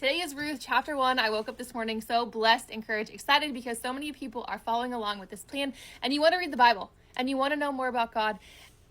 Today is Ruth, chapter 1. I woke up this morning so blessed, encouraged, excited because so many people are following along with this plan and you want to read the Bible and you want to know more about God.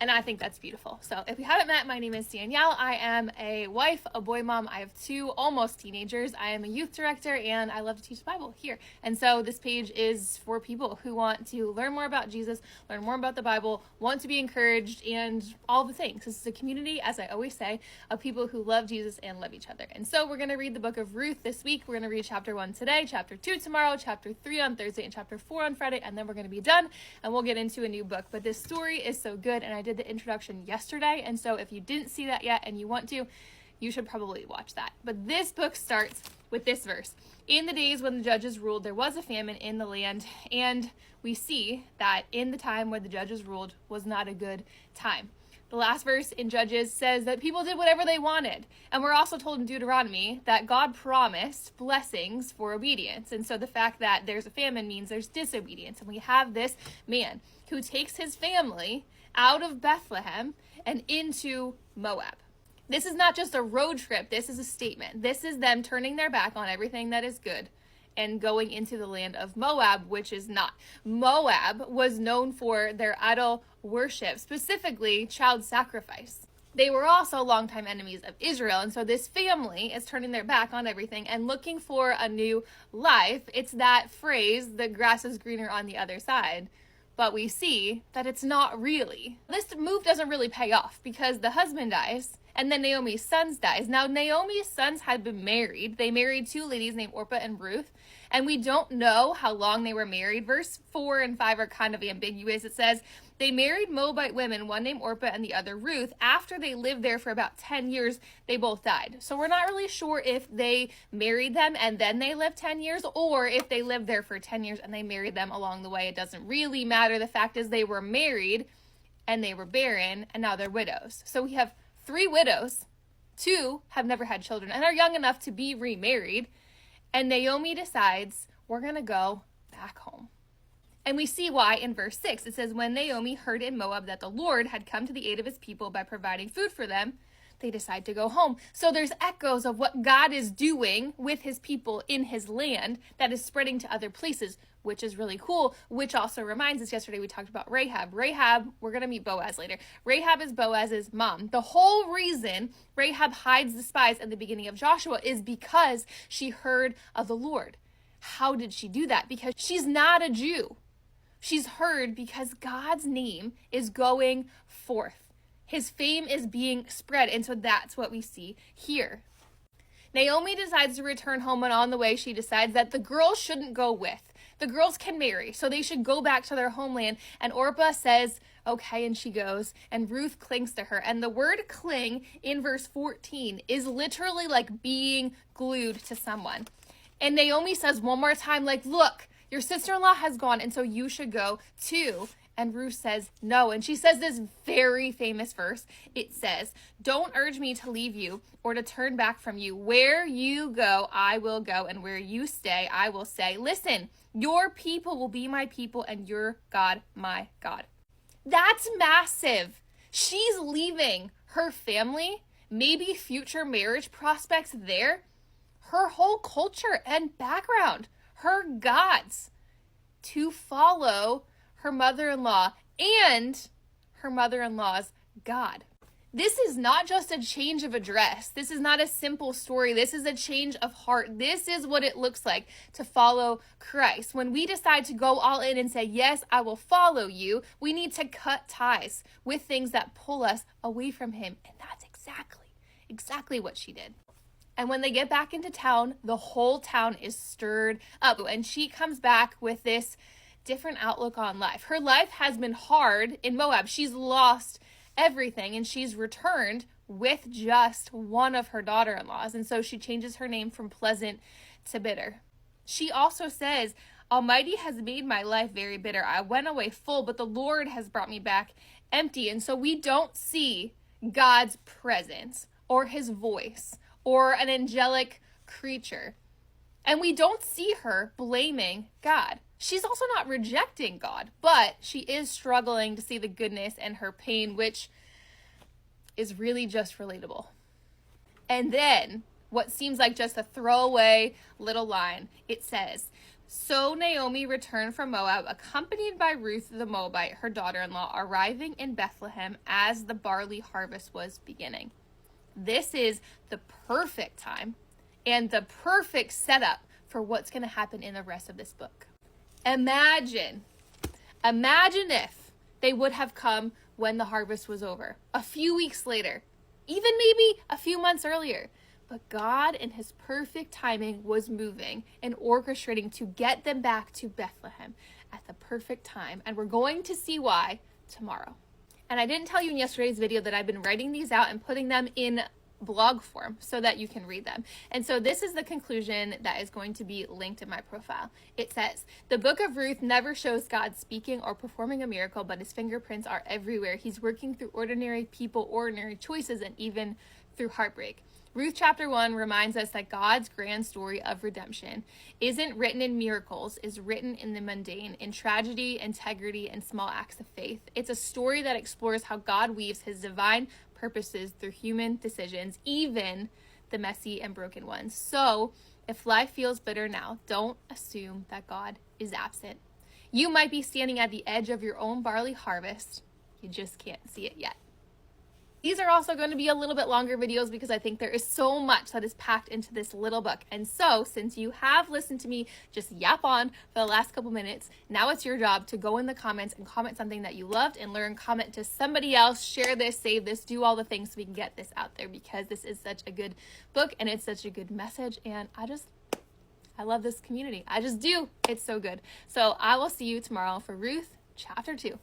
And I think that's beautiful. So if you haven't met, my name is Danielle. I am a wife, a boy mom. I have 2 almost teenagers. I am a youth director and I love to teach the Bible here. And so this page is for people who want to learn more about Jesus, learn more about the Bible, want to be encouraged, and all the things. This is a community, as I always say, of people who love Jesus and love each other. And so we're going to read the book of Ruth this week. We're going to read chapter 1 today, chapter 2 tomorrow, chapter 3 on Thursday, and chapter 4 on Friday. And then we're going to be done and we'll get into a new book. But this story is so good, and I did the introduction yesterday, and so if you didn't see that yet and you want to, you should probably watch that. But this book starts with this verse. In the days when the judges ruled, there was a famine in the land, and we see that in the time when the judges ruled was not a good time. The last verse in Judges says that people did whatever they wanted. And we're also told in Deuteronomy that God promised blessings for obedience. And so the fact that there's a famine means there's disobedience. And we have this man who takes his family out of Bethlehem and into Moab. This is not just a road trip. This is a statement. This is them turning their back on everything that is good and going into the land of Moab, which is not. Moab was known for their idol worship, specifically child sacrifice. They were also longtime enemies of Israel, and so this family is turning their back on everything and looking for a new life. It's that phrase, the grass is greener on the other side. But we see that it's not really. This move doesn't really pay off because the husband dies and then Naomi's sons dies. Now, Naomi's sons had been married. They married 2 ladies named Orpah and Ruth, and we don't know how long they were married. Verse 4 and 5 are kind of ambiguous. It says, they married Moabite women, one named Orpah and the other Ruth. After they lived there for about 10 years, they both died. So we're not really sure if they married them and then they lived 10 years, or if they lived there for 10 years and they married them along the way. It doesn't really matter. The fact is they were married and they were barren and now they're widows. So we have 3 widows, 2 have never had children and are young enough to be remarried. And Naomi decides, we're going to go back home. And we see why in verse 6. It says, when Naomi heard in Moab that the Lord had come to the aid of his people by providing food for them, they decide to go home. So there's echoes of what God is doing with his people in his land that is spreading to other places, which is really cool, which also reminds us, yesterday we talked about Rahab. Rahab, we're going to meet Boaz later. Rahab is Boaz's mom. The whole reason Rahab hides the spies at the beginning of Joshua is because she heard of the Lord. How did she do that? Because she's not a Jew. She's heard because God's name is going forth. His fame is being spread, and so that's what we see here. Naomi decides to return home, and on the way she decides that the girls shouldn't go with. The girls can marry, so they should go back to their homeland. And Orpah says, okay, and she goes, and Ruth clings to her. And the word cling in verse 14 is literally like being glued to someone. And Naomi says one more time, like, look, your sister-in-law has gone, and so you should go too. And Ruth says no. And she says this very famous verse. It says, don't urge me to leave you or to turn back from you. Where you go, I will go. And where you stay, I will stay. Listen, your people will be my people and your God, my God. That's massive. She's leaving her family, maybe future marriage prospects there, her whole culture and background, her gods, to follow her mother-in-law and her mother-in-law's God. This is not just a change of address. This is not a simple story. This is a change of heart. This is what it looks like to follow Christ. When we decide to go all in and say, yes, I will follow you, we need to cut ties with things that pull us away from him. And that's exactly what she did. And when they get back into town, the whole town is stirred up. And she comes back with this different outlook on life. Her life has been hard in Moab. She's lost everything, and she's returned with just one of her daughter-in-laws. And so she changes her name from Pleasant to Bitter. She also says, Almighty has made my life very bitter. I went away full, but the Lord has brought me back empty. And so we don't see God's presence or his voice or an angelic creature. And we don't see her blaming God. She's also not rejecting God, but she is struggling to see the goodness in her pain, which is really just relatable. And then what seems like just a throwaway little line. It says, "So Naomi returned from Moab, accompanied by Ruth the Moabite, her daughter-in-law, arriving in Bethlehem as the barley harvest was beginning." This is the perfect time and the perfect setup for what's going to happen in the rest of this book. Imagine if they would have come when the harvest was over, a few weeks later, even maybe a few months earlier. But God, in his perfect timing, was moving and orchestrating to get them back to Bethlehem at the perfect time. And we're going to see why tomorrow. And I didn't tell you in yesterday's video that I've been writing these out and putting them in blog form so that you can read them. And so this is the conclusion that is going to be linked in my profile. It says, "The book of Ruth never shows God speaking or performing a miracle, but his fingerprints are everywhere. He's working through ordinary people, ordinary choices, and even through heartbreak." Ruth chapter 1 reminds us that God's grand story of redemption isn't written in miracles, is written in the mundane, in tragedy, integrity, and small acts of faith. It's a story that explores how God weaves his divine purposes through human decisions, even the messy and broken ones. So, if life feels bitter now, don't assume that God is absent. You might be standing at the edge of your own barley harvest. You just can't see it yet. These are also going to be a little bit longer videos because I think there is so much that is packed into this little book. And so, since you have listened to me just yap on for the last couple minutes, now it's your job to go in the comments and comment something that you loved and learn, comment to somebody else, share this, save this, do all the things so we can get this out there, because this is such a good book and it's such a good message. And I love this community. I just do. It's so good. So I will see you tomorrow for Ruth chapter 2.